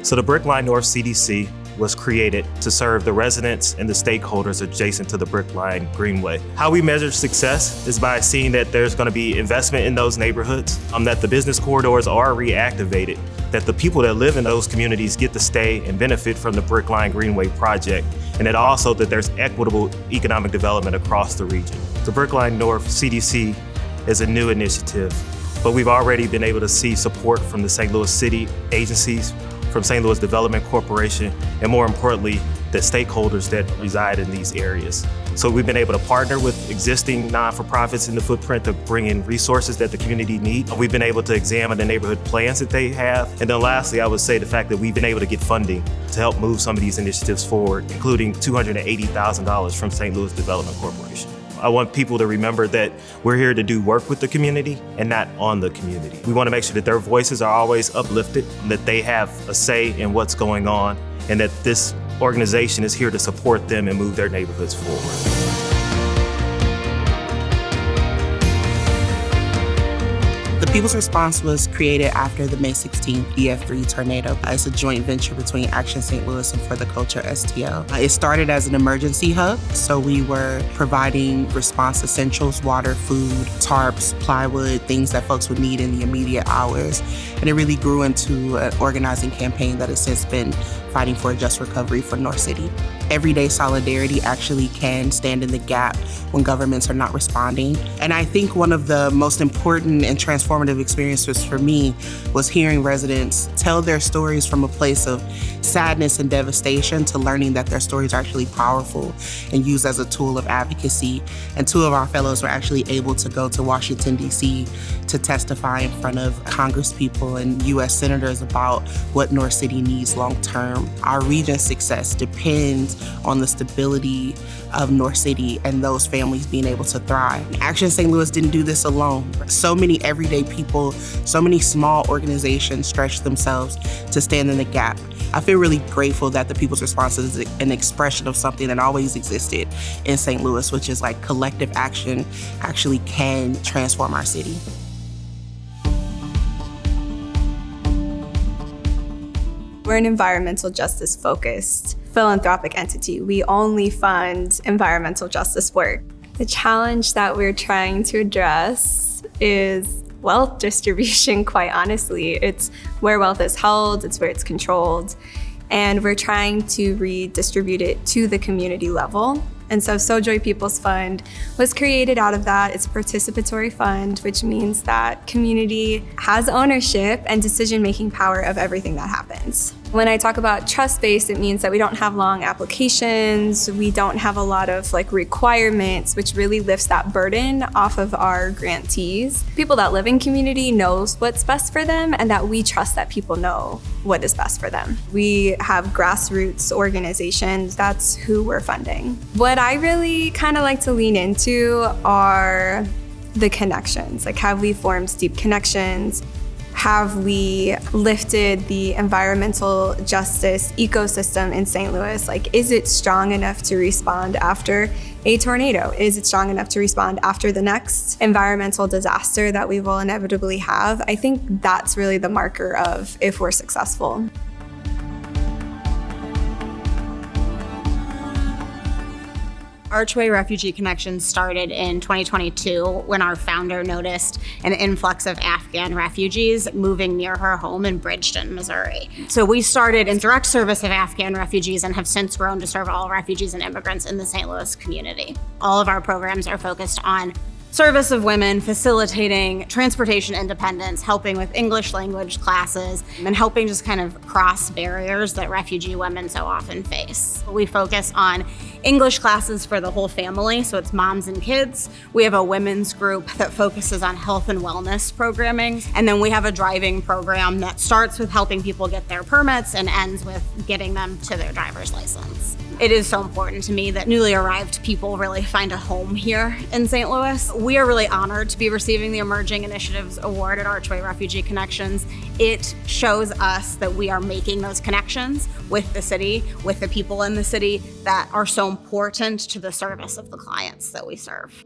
So the Brickline North CDC was created to serve the residents and the stakeholders adjacent to the Brickline Greenway. How we measure success is by seeing that there's going to be investment in those neighborhoods, that the business corridors are reactivated, that the people that live in those communities get to stay and benefit from the Brickline Greenway project, and that also that there's equitable economic development across the region. The Brickline North CDC is a new initiative, but we've already been able to see support from the St. Louis City agencies, from St. Louis Development Corporation, and more importantly, the stakeholders that reside in these areas. So we've been able to partner with existing non-for-profits in the footprint to bring in resources that the community needs. We've been able to examine the neighborhood plans that they have. And then lastly, I would say the fact that we've been able to get funding to help move some of these initiatives forward, including $280,000 from St. Louis Development Corporation. I want people to remember that we're here to do work with the community and not on the community. We want to make sure that their voices are always uplifted, that they have a say in what's going on, and that this organization is here to support them and move their neighborhoods forward. The People's Response was created after the May 16th EF3 tornado. It's a joint venture between Action St. Louis and For the Culture STL. It started as an emergency hub, so we were providing response essentials, water, food, tarps, plywood, things that folks would need in the immediate hours. And it really grew into an organizing campaign that has since been fighting for a just recovery for North City. Everyday solidarity actually can stand in the gap when governments are not responding. And I think one of the most important and transformative experiences for me was hearing residents tell their stories from a place of sadness and devastation to learning that their stories are actually powerful and used as a tool of advocacy. And two of our fellows were actually able to go to Washington, D.C. to testify in front of Congresspeople and U.S. senators about what North City needs long term. Our region's success depends on the stability of North City and those families being able to thrive. Action St. Louis didn't do this alone. So many everyday people, so many small organizations stretched themselves to stand in the gap. I feel really grateful that the People's Response is an expression of something that always existed in St. Louis, which is like collective action actually can transform our city. We're an environmental justice focused philanthropic entity. We only fund environmental justice work. The challenge that we're trying to address is wealth distribution, quite honestly. It's where wealth is held, it's where it's controlled, and we're trying to redistribute it to the community level. And so SoJoy People's Fund was created out of that. It's a participatory fund, which means that community has ownership and decision-making power of everything that happens. When I talk about trust-based, it means that we don't have long applications, we don't have a lot of requirements, which really lifts that burden off of our grantees. People that live in community knows what's best for them, and that we trust that people know what is best for them. We have grassroots organizations, that's who we're funding. What I really kind of like to lean into are the connections. Have we formed deep connections? Have we lifted the environmental justice ecosystem in St. Louis? Is it strong enough to respond after a tornado? Is it strong enough to respond after the next environmental disaster that we will inevitably have? I think that's really the marker of if we're successful. Archway Refugee Connection started in 2022 when our founder noticed an influx of Afghan refugees moving near her home in Bridgeton, Missouri. So we started in direct service of Afghan refugees and have since grown to serve all refugees and immigrants in the St. Louis community. All of our programs are focused on service of women, facilitating transportation independence, helping with English language classes, and helping just kind of cross barriers that refugee women so often face. We focus on English classes for the whole family, so it's moms and kids. We have a women's group that focuses on health and wellness programming. And then we have a driving program that starts with helping people get their permits and ends with getting them to their driver's license. It is so important to me that newly arrived people really find a home here in St. Louis. We are really honored to be receiving the Emerging Initiatives Award at Archway Refugee Connections. It shows us that we are making those connections with the city, with the people in the city that are so important to the service of the clients that we serve.